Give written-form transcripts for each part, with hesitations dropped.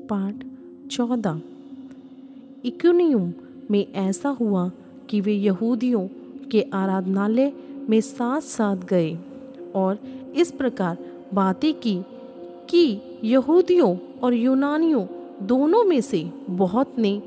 पाठ 14। इकुनियुम में ऐसा हुआ कि वे यहूदियों के आराधनालय में साथ साथ गए और इस प्रकार बातें की कि यहूदियों और यूनानियों दोनों में से बहुत ने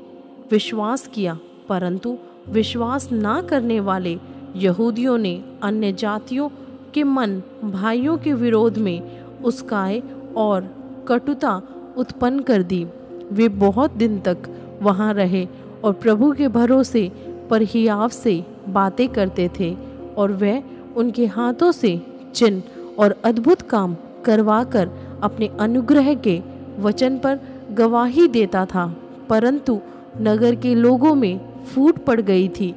विश्वास किया, परंतु विश्वास ना करने वाले यहूदियों ने अन्य जातियों के मन भाइयों के विरोध में उस्काए और कटुता उत्पन्न कर दी। वे बहुत दिन तक वहाँ रहे और प्रभु के भरोसे पर हियाव से बातें करते थे, और वह उनके हाथों से चिन्ह और अद्भुत काम करवाकर अपने अनुग्रह के वचन पर गवाही देता था। परंतु नगर के लोगों में फूट पड़ गई थी।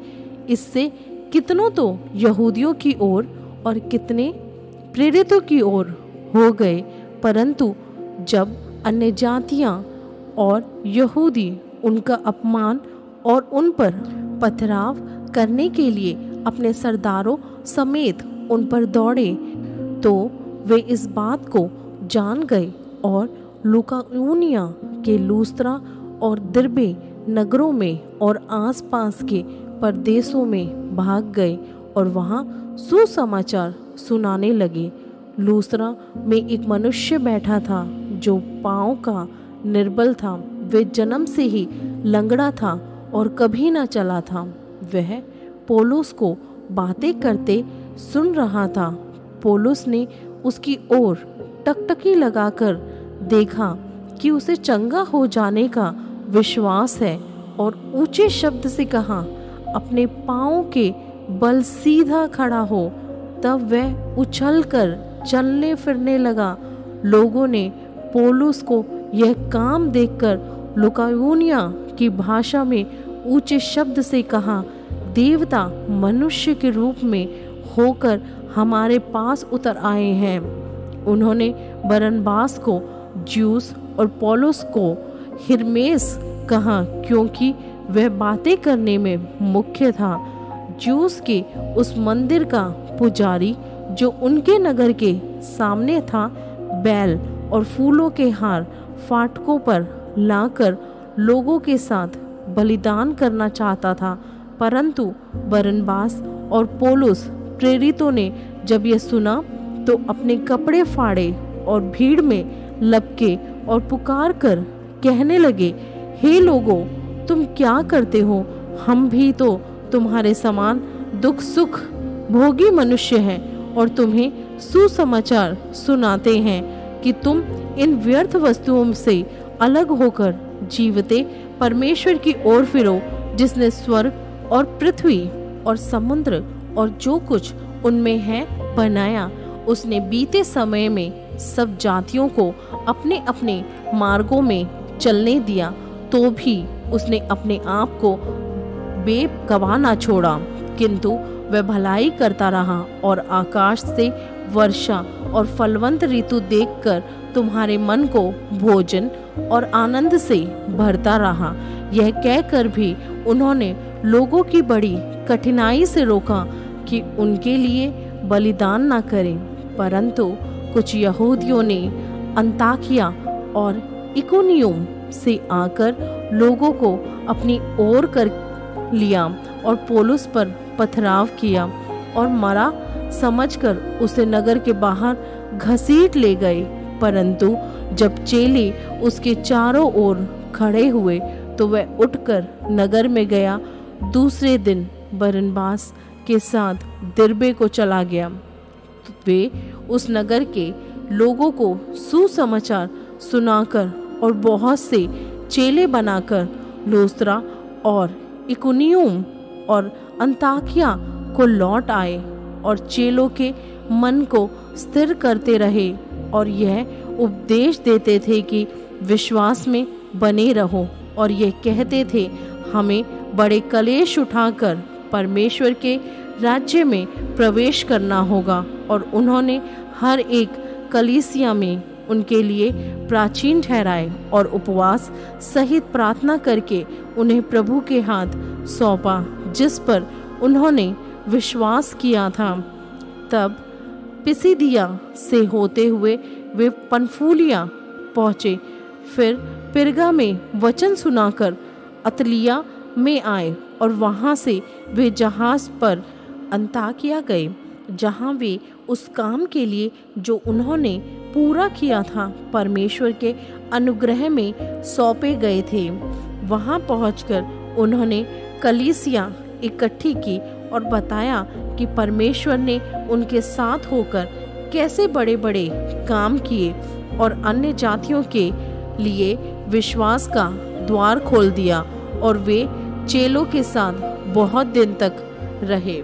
इससे कितनों तो यहूदियों की ओर और कितने प्रेरितों की ओर हो गए, परंतु जब अन्य जातियां और यहूदी उनका अपमान और उन पर पथराव करने के लिए अपने सरदारों समेत उन पर दौड़े, तो वे इस बात को जान गए और लुकाउनिया के लूस्त्रा और दिरबे नगरों में और आसपास के परदेशों में भाग गए और वहाँ सुसमाचार सुनाने लगे। लूस्त्रा में एक मनुष्य बैठा था जो पाँव का निर्बल था। वे जन्म से ही लंगड़ा था और कभी ना चला था। वह पौलुस को बातें करते सुन रहा था। पौलुस ने उसकी ओर टकटकी लगाकर देखा कि उसे चंगा हो जाने का विश्वास है, और ऊंचे शब्द से कहा, अपने पाँव के बल सीधा खड़ा हो। तब वह उछलकर चलने फिरने लगा। लोगों ने पौलुस को यह काम देखकर लुकाउनिया की भाषा में ऊंचे शब्द से कहा, देवता मनुष्य के रूप में होकर हमारे पास उतर आए हैं। उन्होंने बरनबास को ज्यूस और पौलुस को हिरमेस कहा, क्योंकि वह बातें करने में मुख्य था। ज्यूस के उस मंदिर का पुजारी जो उनके नगर के सामने था, बैल और फूलों के हार फाटकों पर लाकर लोगों के साथ बलिदान करना चाहता था। परंतु बरनबास और पौलुस प्रेरितों ने जब यह सुना तो अपने कपड़े फाड़े और भीड़ में लपके और पुकार कर कहने लगे, हे लोगों, तुम क्या करते हो? हम भी तो तुम्हारे समान दुख सुख भोगी मनुष्य हैं और तुम्हें सुसमाचार सुनाते हैं कि तुम इन व्यर्थ वस्तुओं से अलग होकर जीवते परमेश्वर की ओर फिरो, जिसने स्वर्ग और पृथ्वी और समुद्र और जो कुछ उनमें है बनाया। उसने बीते समय में सब जातियों को अपने अपने मार्गों में चलने दिया, तो भी उसने अपने आप को बेगवाह ना छोड़ा, किंतु वह भलाई करता रहा और आकाश से वर्षा और फलवंत ऋतु देखकर तुम्हारे मन को भोजन और आनंद से भरता रहा। यह कहकर भी उन्होंने लोगों की बड़ी कठिनाई से रोका कि उनके लिए बलिदान ना करें। परंतु कुछ यहूदियों ने अंताकिया और इकुनियुम से आकर लोगों को अपनी ओर कर लिया और पौलुस पर पथराव किया और मरा समझकर उसे नगर के बाहर घसीट ले गए। परंतु जब चेले उसके चारों ओर खड़े हुए तो वह उठकर नगर में गया। दूसरे दिन बरनबास के साथ दिरबे को चला गया। वे उस नगर के लोगों को सुसमाचार सुनाकर और बहुत से चेले बनाकर लूस्त्रा और इकुनियुम और अंताकिया को लौट आए और चेलों के मन को स्थिर करते रहे और यह उपदेश देते थे कि विश्वास में बने रहो, और यह कहते थे, हमें बड़े कलेश उठाकर परमेश्वर के राज्य में प्रवेश करना होगा। और उन्होंने हर एक कलीसिया में उनके लिए प्राचीन ठहराए और उपवास सहित प्रार्थना करके उन्हें प्रभु के हाथ सौंपा, जिस पर उन्होंने विश्वास किया था। तब पिसिदिया से होते हुए वे पनफूलिया पहुँचे। फिर पिरगा में वचन सुनाकर अतलिया में आए और वहाँ से वे जहाज़ पर अंताकिया गए, जहाँ वे उस काम के लिए जो उन्होंने पूरा किया था परमेश्वर के अनुग्रह में सौंपे गए थे। वहाँ पहुंचकर उन्होंने कलीसिया इकट्ठी की और बताया कि परमेश्वर ने उनके साथ होकर कैसे बड़े बड़े काम किए और अन्य जातियों के लिए विश्वास का द्वार खोल दिया, और वे चेलों के साथ बहुत दिन तक रहे।